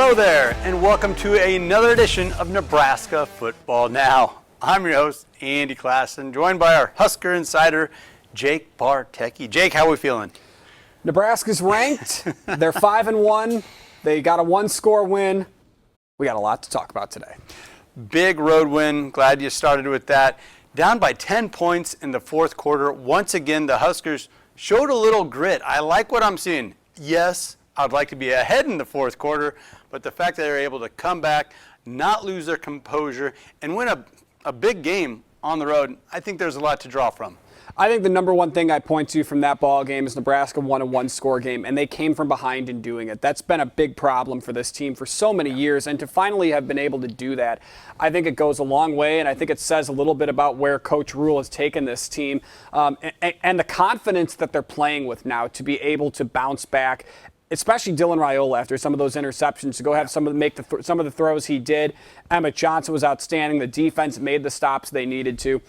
Hello there, and welcome to another edition of Nebraska Football Now. I'm your host, Andy Classen, joined by our Husker insider, Jake Bartecki. Jake, how are we feeling? Nebraska's ranked. They're 5-1. They got a one-score win. We got a lot to talk about today. Big road win. Glad you started with that. Down by 10 points in the fourth quarter. Once again, the Huskers showed a little grit. I like what I'm seeing. Yes, I'd like to be ahead in the fourth quarter, but the fact that they were able to come back, not lose their composure, and win a big game on the road, I think there's a lot to draw from. I think the number one thing I point to from that ball game is Nebraska won a one-score game, and they came from behind in doing it. That's been a big problem for this team for so many years, and to finally have been able to do that, I think it goes a long way, and I think it says a little bit about where Coach Rhule has taken this team and the confidence that they're playing with now to be able to bounce back, especially Dylan Raiola after some of those interceptions, to go have some of the throws he did. Emmett Johnson was outstanding. The defense made the stops they needed to.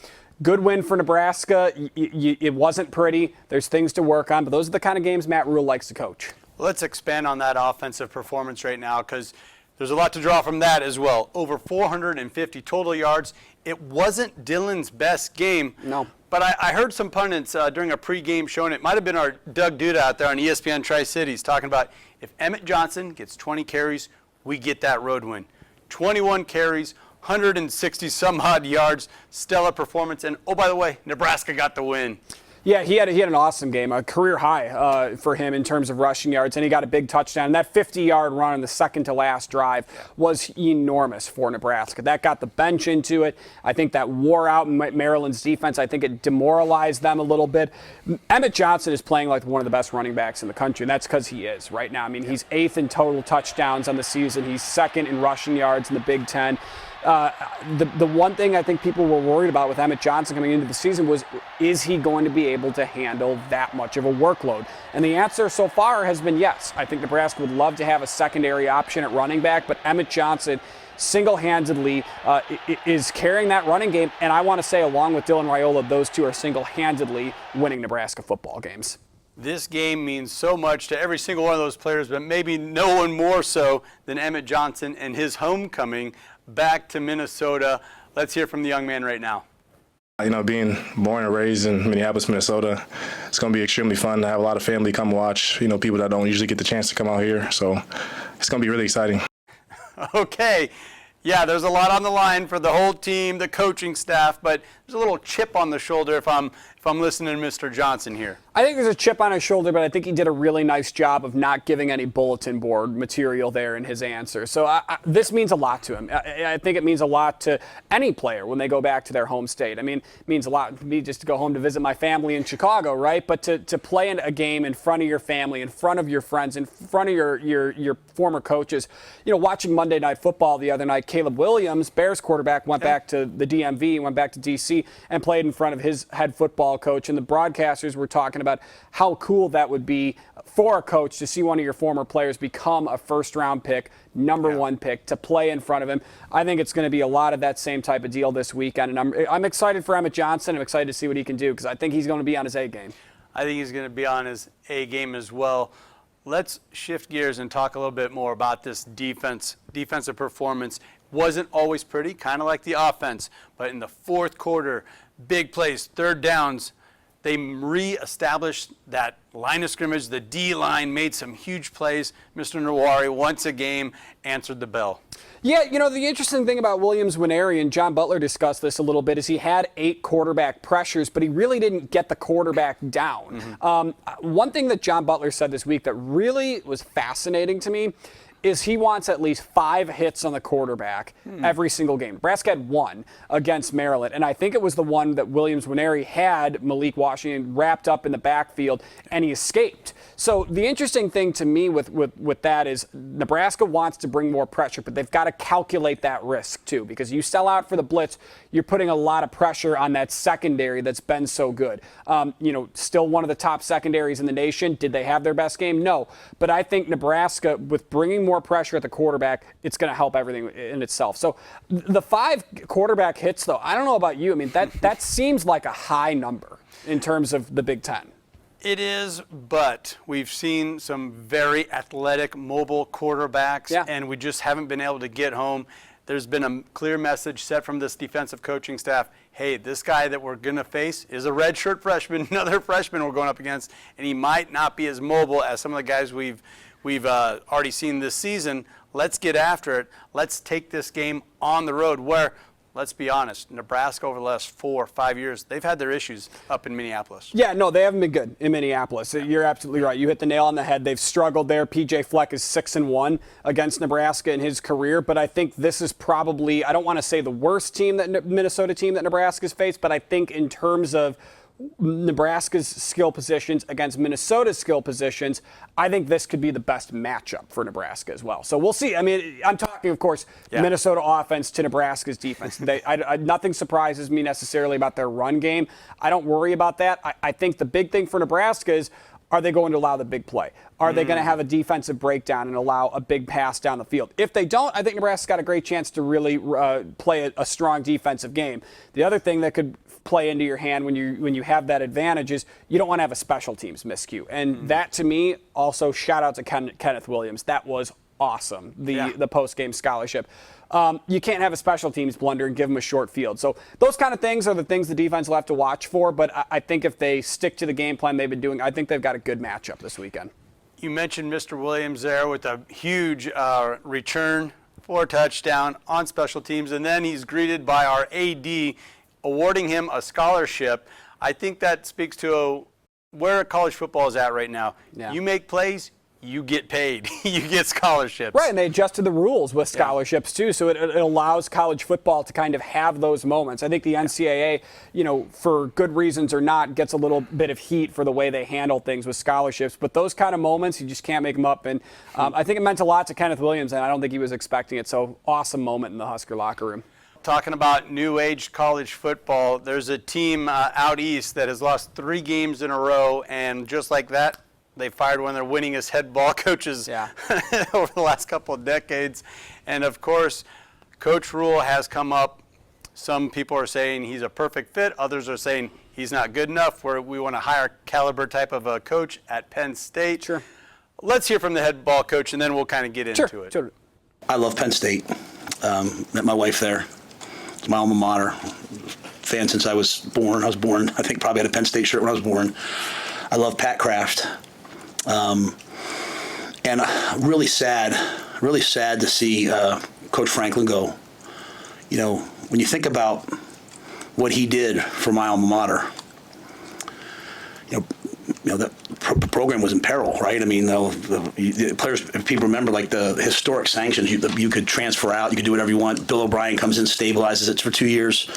Good win for Nebraska. It wasn't pretty. There's things to work on, but those are the kind of games Matt Rhule likes to coach. Let's expand on that offensive performance right now because there's a lot to draw from that as well. Over 450 total yards. It wasn't Dylan's best game. No. But I heard some pundits during a pregame showing it might have been our Doug Duda out there on ESPN Tri-Cities talking about if Emmett Johnson gets 20 carries, we get that road win. 21 carries, 160 some odd yards, stellar performance, and oh, by the way, Nebraska got the win. Yeah, he had an awesome game, a career high for him in terms of rushing yards, and he got a big touchdown. And that 50-yard run on the second-to-last drive was enormous for Nebraska. That got the bench into it. I think that wore out Maryland's defense. I think it demoralized them a little bit. Emmett Johnson is playing like one of the best running backs in the country, and that's because he is right now. I mean, he's 8th in total touchdowns on the season. He's 2nd in rushing yards in the Big Ten. The one thing I think people were worried about with Emmett Johnson coming into the season was, is he going to be able to handle that much of a workload? And the answer so far has been yes. I think Nebraska would love to have a secondary option at running back, but Emmett Johnson single-handedly is carrying that running game. And I want to say, along with Dylan Raiola, those two are single-handedly winning Nebraska football games. This game means so much to every single one of those players, but maybe no one more so than Emmett Johnson and his homecoming back to Minnesota. Let's hear from the young man right now. You know, being born and raised in Minneapolis, Minnesota, it's going to be extremely fun to have a lot of family come watch, you know, people that don't usually get the chance to come out here. So it's going to be really exciting. Okay. Yeah, there's a lot on the line for the whole team, the coaching staff, but there's a little chip on the shoulder if I'm listening to Mr. Johnson here. I think there's a chip on his shoulder, but I think he did a really nice job of not giving any bulletin board material there in his answer. So this means a lot to him. I think it means a lot to any player when they go back to their home state. I mean, it means a lot to me just to go home to visit my family in Chicago, right? But to play in a game in front of your family, in front of your friends, in front of your former coaches. You know, watching Monday Night Football the other night, Caleb Williams, Bears quarterback, went back to the DMV, went back to D.C., and played in front of his head football coach. And the broadcasters were talking about how cool that would be for a coach to see one of your former players become a first-round pick, number one pick, to play in front of him. I think it's going to be a lot of that same type of deal this weekend. And I'm excited for Emmett Johnson. I'm excited to see what he can do because I think he's going to be on his A game. I think he's going to be on his A game as well. Let's shift gears and talk a little bit more about this defensive performance. Wasn't always pretty, kind of like the offense, but in the fourth quarter, big plays, third downs, they re-established that line of scrimmage. The D-line made some huge plays. Mr. Nawari, once a game, answered the bell. Yeah, you know, the interesting thing about Williams-Nwaneri, and John Butler discussed this a little bit, is he had 8 quarterback pressures, but he really didn't get the quarterback down. One thing that John Butler said this week that really was fascinating to me is he wants at least 5 hits on the quarterback every single game. Nebraska had 1 against Maryland, and I think it was the one that Williams-Nwaneri had Malik Washington wrapped up in the backfield, and he escaped. So the interesting thing to me with that is Nebraska wants to bring more pressure, but they've got to calculate that risk too, because you sell out for the blitz, you're putting a lot of pressure on that secondary that's been so good. You know, still one of the top secondaries in the nation. Did they have their best game? No. But I think Nebraska, with bringing more pressure at the quarterback, it's going to help everything in itself. So the 5 quarterback hits, though, I don't know about you. I mean, that seems like a high number in terms of the Big Ten. It is, but we've seen some very athletic, mobile quarterbacks, and we just haven't been able to get home. There's been a clear message set from this defensive coaching staff. Hey, this guy that we're going to face is a redshirt freshman, another freshman we're going up against, and he might not be as mobile as some of the guys we've already seen this season. Let's get after it. Let's take this game on the road where, let's be honest, Nebraska over the last 4 or 5 years, they've had their issues up in Minneapolis. Yeah, no, they haven't been good in Minneapolis. You're absolutely right. You hit the nail on the head. They've struggled there. PJ Fleck is 6-1 against Nebraska in his career, but I think this is probably, I don't want to say the worst team that Minnesota team that Nebraska's faced, but I think in terms of Nebraska's skill positions against Minnesota's skill positions, I think this could be the best matchup for Nebraska as well. So we'll see. I mean, I'm talking, of course, Minnesota offense to Nebraska's defense. Nothing surprises me necessarily about their run game. I don't worry about that. I think the big thing for Nebraska is, are they going to allow the big play? Are they going to have a defensive breakdown and allow a big pass down the field? If they don't, I think Nebraska's got a great chance to really play a strong defensive game. The other thing that could play into your hand when you have that advantage is you don't want to have a special teams miscue. And that, to me, also shout out to Kenneth Williams. That was awesome, the post-game scholarship. You can't have a special teams blunder and give them a short field. So those kind of things are the things the defense will have to watch for. But I think if they stick to the game plan they've been doing, I think they've got a good matchup this weekend. You mentioned Mr. Williams there with a huge return for a touchdown on special teams, and then he's greeted by our AD awarding him a scholarship. I think that speaks to where college football is at right now. Yeah. You make plays, you get paid. You get scholarships. Right, and they adjusted the rules with scholarships too, so it allows college football to kind of have those moments. I think the NCAA, for good reasons or not, gets a little bit of heat for the way they handle things with scholarships, but those kind of moments, you just can't make them up. And I think it meant a lot to Kenneth Williams, and I don't think he was expecting it. So awesome moment in the Husker locker room. Talking about new age college football, there's a team out east that has lost 3 games in a row, and just like that, they fired one of their winningest head ball coaches over the last couple of decades. And of course, Coach Rhule has come up. Some people are saying he's a perfect fit. Others are saying he's not good enough. We want a higher caliber type of a coach at Penn State. Sure. Let's hear from the head ball coach, and then we'll kind of get into it. Sure. I love Penn State. Met my wife there. It's my alma mater. Fan since I was born. I think, probably had a Penn State shirt when I was born. I love Pat Kraft. And really sad to see Coach Franklin go. When you think about what he did for my alma mater, the program was in peril, right? I mean, the players, if people remember, like the historic sanctions, you could transfer out, you could do whatever you want. Bill O'Brien comes in, stabilizes it for 2 years.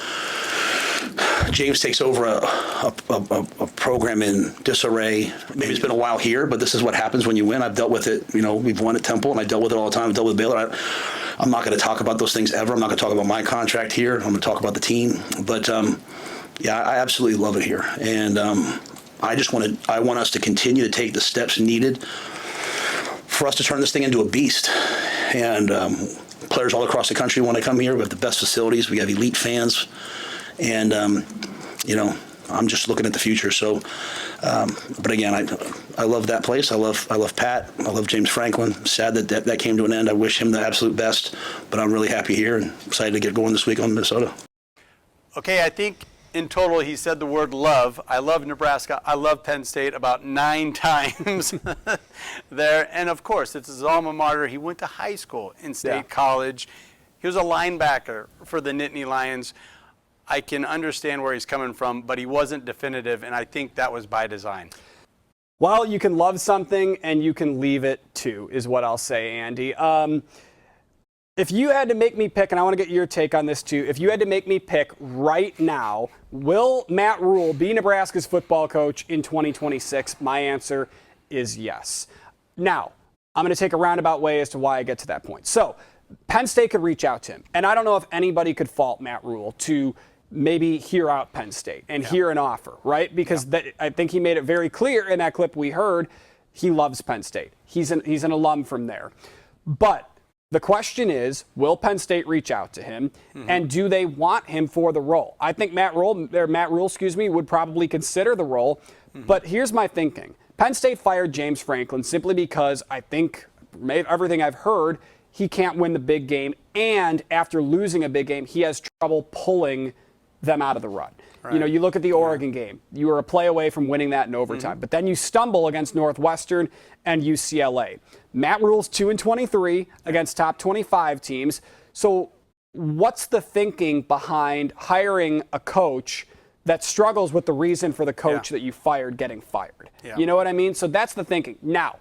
James takes over a program in disarray. Maybe it's been a while here, but this is what happens when you win. I've dealt with it. We've won at Temple, and I dealt with it all the time. I've dealt with Baylor. I'm not going to talk about those things ever. I'm not going to talk about my contract here. I'm going to talk about the team. But I absolutely love it here, and I want us to continue to take the steps needed for us to turn this thing into a beast. And players all across the country want to come here. We have the best facilities. We have elite fans. And, I'm just looking at the future. So, but again, I love that place. I love Pat. I love James Franklin. Sad that came to an end. I wish him the absolute best, but I'm really happy here and excited to get going this week on Minnesota. Okay, I think in total he said the word love. I love Nebraska. I love Penn State about 9 times there. And of course, it's his alma mater. He went to high school in State College. He was a linebacker for the Nittany Lions. I can understand where he's coming from, but he wasn't definitive, and I think that was by design. Well, you can love something and you can leave it too, is what I'll say, Andy. If you had to make me pick, and I want to get your take on this too, if you had to make me pick right now, will Matt Rhule be Nebraska's football coach in 2026? My answer is yes. Now, I'm going to take a roundabout way as to why I get to that point. So, Penn State could reach out to him, and I don't know if anybody could fault Matt Rhule to maybe hear out Penn State and hear an offer, right? Because I think he made it very clear in that clip we heard he loves Penn State. He's an alum from there. But The question is, will Penn State reach out to him, and do they want him for the role? I think Matt Rhule, would probably consider the role, but here's my thinking. Penn State fired James Franklin simply because I think, everything I've heard, he can't win the big game, and after losing a big game, he has trouble pulling them out of the run. Right. You know, you look at the Oregon game. You were a play away from winning that in overtime, but then you stumble against Northwestern and UCLA. Matt Rhule's 2-23 against top 25 teams. So what's the thinking behind hiring a coach that struggles with the reason for the coach that you fired getting fired? Yeah. You know what I mean? So that's the thinking. Now,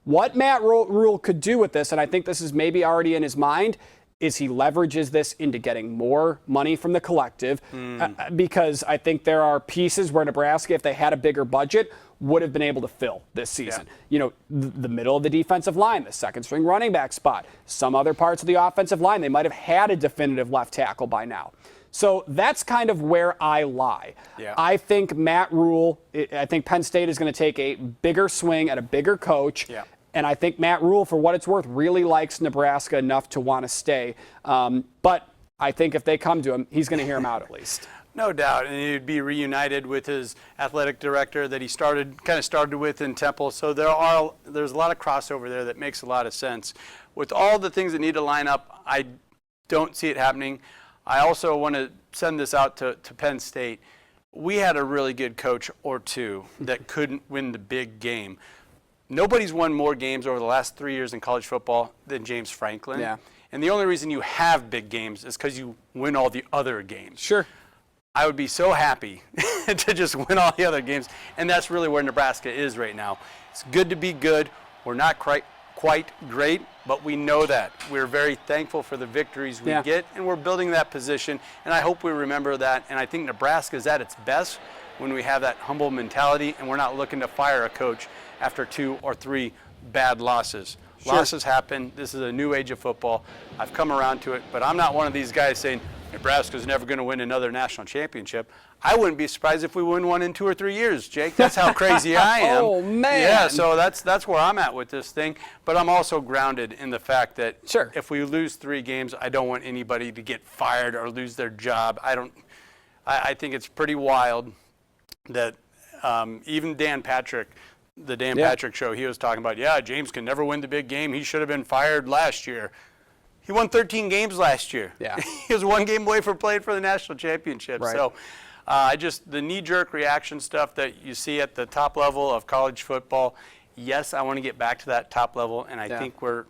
what Matt Rhule could do with this, and I think this is maybe already in his mind, is he leverages this into getting more money from the collective, because I think there are pieces where Nebraska, if they had a bigger budget, would have been able to fill this season. Yeah. You know, the middle of the defensive line, the second string running back spot, some other parts of the offensive line, they might have had a definitive left tackle by now. So that's kind of where I lie. Yeah. I think Matt Rhule, I think Penn State is going to take a bigger swing at a bigger coach. Yeah. And I think Matt Rhule, for what it's worth, really likes Nebraska enough to want to stay. But I think if they come to him, he's going to hear him out at least. No doubt, and he'd be reunited with his athletic director that he started with in Temple. So there's a lot of crossover there that makes a lot of sense. With all the things that need to line up, I don't see it happening. I also want to send this out to Penn State. We had a really good coach or two that couldn't win the big game. Nobody's won more games over the last 3 years in college football than James Franklin. Yeah. And the only reason you have big games is because you win all the other games. Sure. I would be so happy to just win all the other games, and that's really where Nebraska is right now. It's good to be good. We're not quite great, but we know that. We're very thankful for the victories we get, and we're building that position, and I hope we remember that. And I think Nebraska is at its best when we have that humble mentality, and we're not looking to fire a coach after 2 or 3 bad losses. Sure. Losses happen. This is a new age of football. I've come around to it, but I'm not one of these guys saying Nebraska's never going to win another national championship. I wouldn't be surprised if we win one in 2 or 3 years, Jake. That's how crazy I am. Oh, man. Yeah, so that's where I'm at with this thing. But I'm also grounded in the fact that if we lose 3 games, I don't want anybody to get fired or lose their job. I think it's pretty wild that even Dan Patrick, the Dan Patrick show, he was talking about, James can never win the big game. He should have been fired last year. He won 13 games last year. Yeah. He was 1 game away from playing for the national championship. Right. So the knee-jerk reaction stuff that you see at the top level of college football, yes, I want to get back to that top level, and I think we're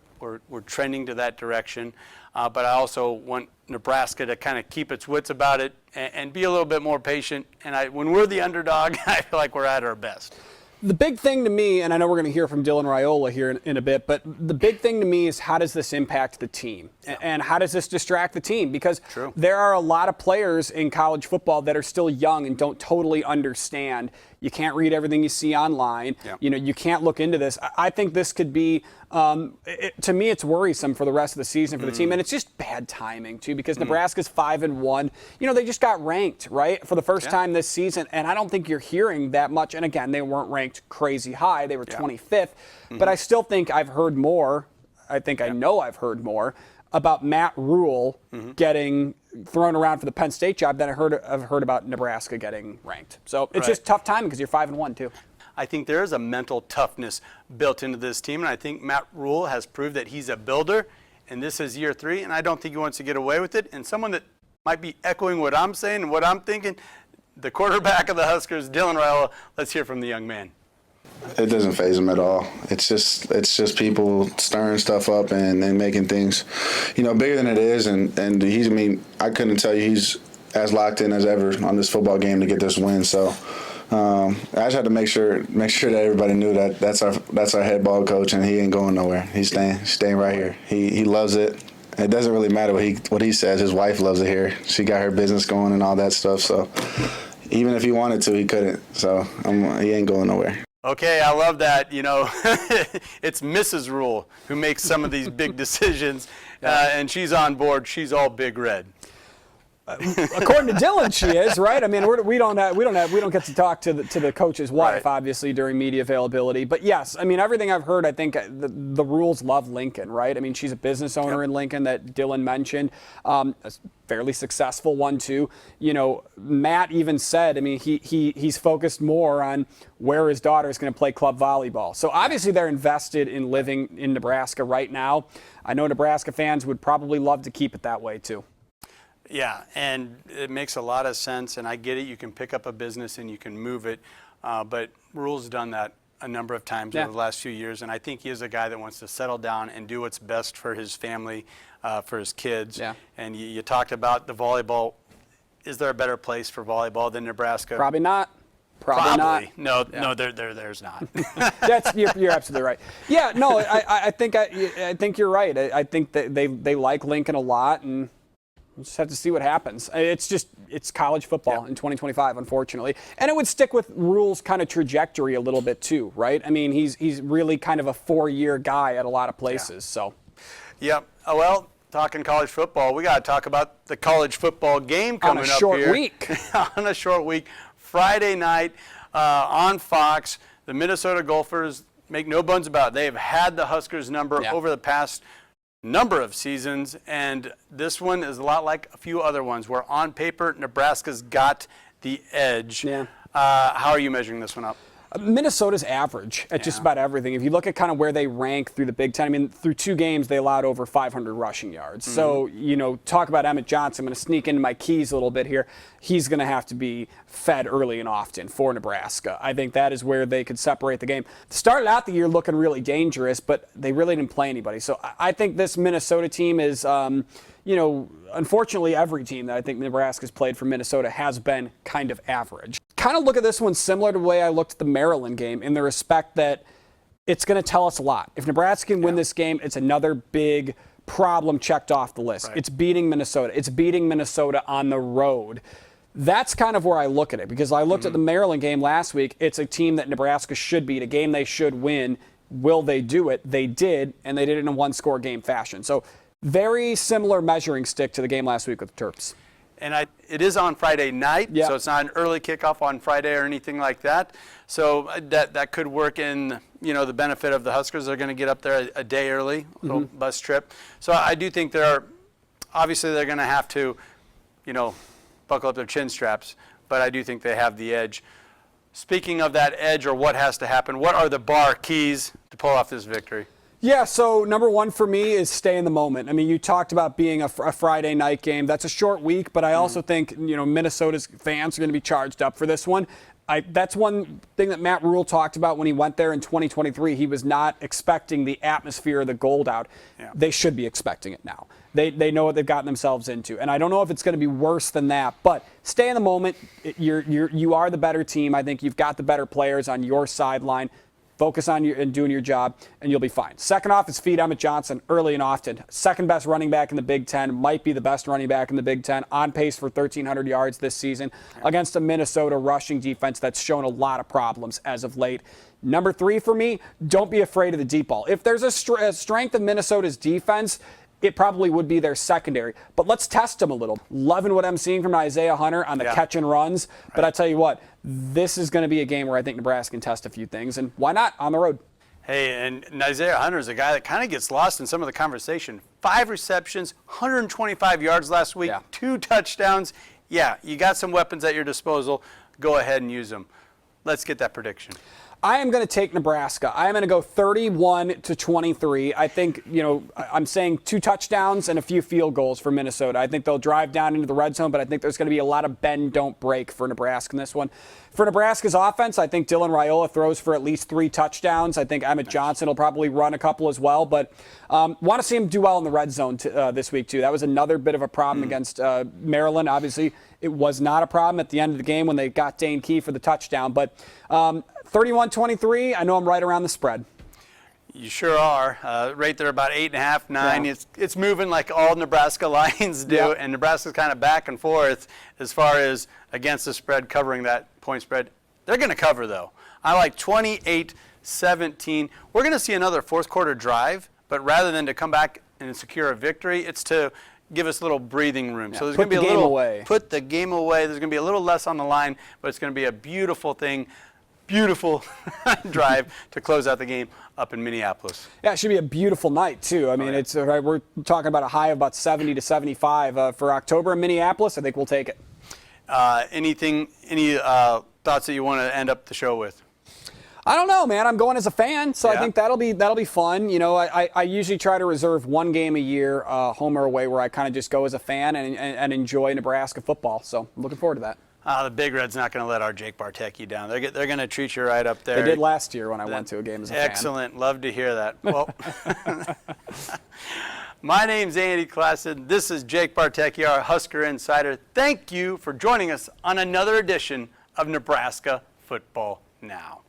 trending to that direction. But I also want Nebraska to kind of keep its wits about it and be a little bit more patient. And when we're the underdog, I feel like we're at our best. The big thing to me, and I know we're going to hear from Dylan Raiola here in a bit, but the big thing to me is how does this impact the team? Yeah. And how does this distract the team? Because there are a lot of players in college football that are still young and don't totally understand. You can't read everything you see online. Yeah. You know, you can't look into this. I think this could be, to me, it's worrisome for the rest of the season for the team. And it's just bad timing, too, because Nebraska's 5-1. You know, they just got ranked, right, for the first time this season. And I don't think you're hearing that much. And, again, they weren't ranked crazy high. They were 25th. But I still think I've heard more. I think I know I've heard more about Matt Rhule getting thrown around for the Penn State job than I've heard about Nebraska getting ranked. So it's just tough timing because you're 5-1 too. I think there is a mental toughness built into this team, and I think Matt Rhule has proved that he's a builder, and this is year 3, and I don't think he wants to get away with it. And someone that might be echoing what I'm saying and what I'm thinking, the quarterback of the Huskers, Dylan Raiola. Let's hear from the young man. It doesn't faze him at all. It's just people stirring stuff up and making things, bigger than it is. And I couldn't tell you he's as locked in as ever on this football game to get this win. So I just had to make sure that everybody knew that that's our head ball coach, and he ain't going nowhere. He's staying right here. He loves it. It doesn't really matter what he says. His wife loves it here. She got her business going and all that stuff. So even if he wanted to, he couldn't. So he ain't going nowhere. Okay, I love that. It's Mrs. Rhule who makes some of these big decisions, and she's on board. She's all big red. according to Dylan, she is, right? I mean, we don't get to talk to the coach's wife, Right. obviously, during media availability. But yes, I mean, everything I've heard, I think the Rhules love Lincoln, right? I mean, she's a business owner in Lincoln that Dylan mentioned, a fairly successful one too. You know, Matt even said, I mean, he's focused more on where his daughter is going to play club volleyball. So obviously they're invested in living in Nebraska right now. I know Nebraska fans would probably love to keep it that way too. Yeah, and it makes a lot of sense, and I get it. You can pick up a business and you can move it, but Rhule's done that a number of times over the last few years, and I think he is a guy that wants to settle down and do what's best for his family, for his kids. Yeah. And you talked about the volleyball. Is there a better place for volleyball than Nebraska? Probably not. Probably not. No, there's not. You're absolutely right. Yeah, no, I think you're right. I think that they like Lincoln a lot, and we'll just have to see what happens. It's college football in 2025, unfortunately, and it would stick with Rhule's kind of trajectory a little bit too, right? I mean, he's really kind of a 4-year guy at a lot of places. So, Yep. Oh, well, talking college football, we got to talk about the college football game coming up here. On a short week. On a short week. Friday night on Fox, the Minnesota Gophers, make no bones about it, they have had the Huskers number over the past number of seasons, and this one is a lot like a few other ones where on paper Nebraska's got the edge. Yeah. How are you measuring this one up? Minnesota's average at just about everything. If you look at kind of where they rank through the Big Ten, I mean, through 2 games, they allowed over 500 rushing yards. Mm-hmm. So, you know, talk about Emmett Johnson. I'm going to sneak into my keys a little bit here. He's going to have to be fed early and often for Nebraska. I think that is where they could separate the game. Started out the year looking really dangerous, but they really didn't play anybody. So I think this Minnesota team is, you know, unfortunately, every team that I think Nebraska's played for Minnesota has been kind of average. Kind of look at this one similar to the way I looked at the Maryland game in the respect that it's going to tell us a lot. If Nebraska can win this game, it's another big problem checked off the list. Right. It's beating Minnesota. It's beating Minnesota on the road. That's kind of where I look at it, because I looked at the Maryland game last week. It's a team that Nebraska should beat, a game they should win. Will they do it? They did, and they did it in a 1-score game fashion. So very similar measuring stick to the game last week with the Terps. And it is on Friday night, so it's not an early kickoff on Friday or anything like that. So that could work in, you know, the benefit of the Huskers. They're going to get up there a day early, a little bus trip. So I do think obviously they're going to have to, you know, buckle up their chin straps, but I do think they have the edge. Speaking of that edge or what has to happen, what are the bar keys to pull off this victory? Yeah, so number one for me is stay in the moment. I mean, you talked about being a Friday night game. That's a short week, but I also think, you know, Minnesota's fans are going to be charged up for this one. That's one thing that Matt Rhule talked about when he went there in 2023. He was not expecting the atmosphere of the gold out. Yeah. They should be expecting it now. They know what they've gotten themselves into. And I don't know if it's going to be worse than that, but stay in the moment. You are the better team. I think you've got the better players on your sideline. Focus on and doing your job, and you'll be fine. Second off is feed Emmett Johnson early and often. Second best running back in the Big Ten, might be the best running back in the Big Ten, on pace for 1,300 yards this season against a Minnesota rushing defense that's shown a lot of problems as of late. Number 3 for me, don't be afraid of the deep ball. If there's a strength of Minnesota's defense, it probably would be their secondary. But let's test them a little. Loving what I'm seeing from Isaiah Hunter on the catch and runs. Right. But I tell you what, this is going to be a game where I think Nebraska can test a few things. And why not on the road? Hey, and Isaiah Hunter is a guy that kind of gets lost in some of the conversation. 5 receptions, 125 yards last week, 2 touchdowns. Yeah, you got some weapons at your disposal. Go ahead and use them. Let's get that prediction. I am going to take Nebraska. I am going to go 31-23. I think, you know, I'm saying 2 touchdowns and a few field goals for Minnesota. I think they'll drive down into the red zone, but I think there's going to be a lot of bend, don't break for Nebraska in this one. For Nebraska's offense, I think Dylan Raiola throws for at least 3 touchdowns. I think Emmett Johnson will probably run a couple as well, but want to see him do well in the red zone this week, too. That was another bit of a problem against Maryland. Obviously, it was not a problem at the end of the game when they got Dane Key for the touchdown, but 31-23, I know I'm right around the spread. You sure are. Right there about 8.5, 9. Yeah. It's moving like all Nebraska lines do, and Nebraska's kind of back and forth as far as against the spread, covering that point spread. They're going to cover, though. I like 28-17. We're going to see another fourth quarter drive, but rather than to come back and secure a victory, it's to give us a little breathing room. So there's put going to be a the game little away. put the game away. There's going to be a little less on the line, but it's going to be a beautiful thing. Beautiful drive to close out the game up in Minneapolis. Yeah, it should be a beautiful night too. I mean, it's right. We're talking about a high of about 70 to 75 for October in Minneapolis. I think we'll take it. Any thoughts that you want to end up the show with? I don't know, man. I'm going as a fan, so Yeah. I think that'll be fun. You know, I usually try to reserve one game a year, home or away, where I kind of just go as a fan and enjoy Nebraska football. So I'm looking forward to that. The Big Red's not going to let our Jake Bartecki down. They're going to treat you right up there. They did last year when I went to a game as a fan. Excellent. Love to hear that. Well, my name's Andy Classen. This is Jake Bartecki, our Husker Insider. Thank you for joining us on another edition of Nebraska Football Now.